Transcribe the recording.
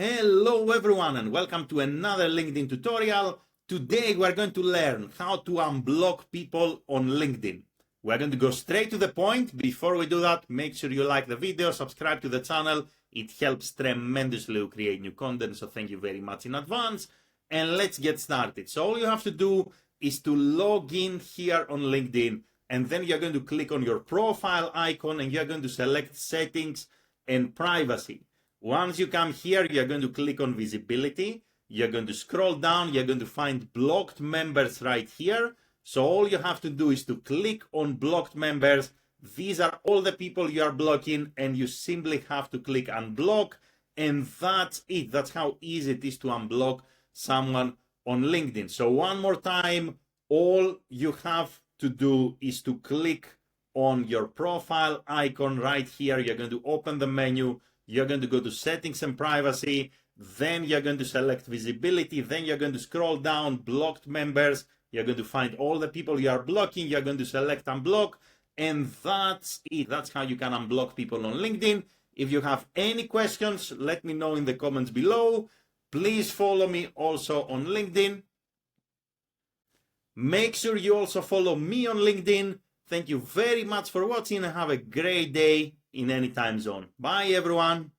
Hello everyone and welcome to another LinkedIn tutorial. Today we are going to learn how to unblock people on LinkedIn. We're going to go straight to the point. Before we do that, make sure you like the video, subscribe to the channel. It helps tremendously to create new content, so thank you very much in advance. And let's get started. So all you have to do is to log in here on LinkedIn, and then you're going to click on your profile icon and you're going to select settings and privacy. Once you come here, you're going to click on visibility. You're going to scroll down. You're going to find blocked members right here. So all you have to do is to click on blocked members. These are all the people you are blocking, and you simply have to click unblock. And that's it. That's how easy it is to unblock someone on LinkedIn. So one more time, all you have to do is to click on your profile icon right here. You're going to open the menu. You're going to go to settings and privacy, then you're going to select visibility, then you're going to scroll down, blocked members, you're going to find all the people you are blocking, you're going to select unblock, and that's it. That's how you can unblock people on LinkedIn. If you have any questions, let me know in the comments below. Please follow me also on LinkedIn. Make sure you also follow me on LinkedIn. Thank you very much for watching and have a great day in any time zone. Bye everyone.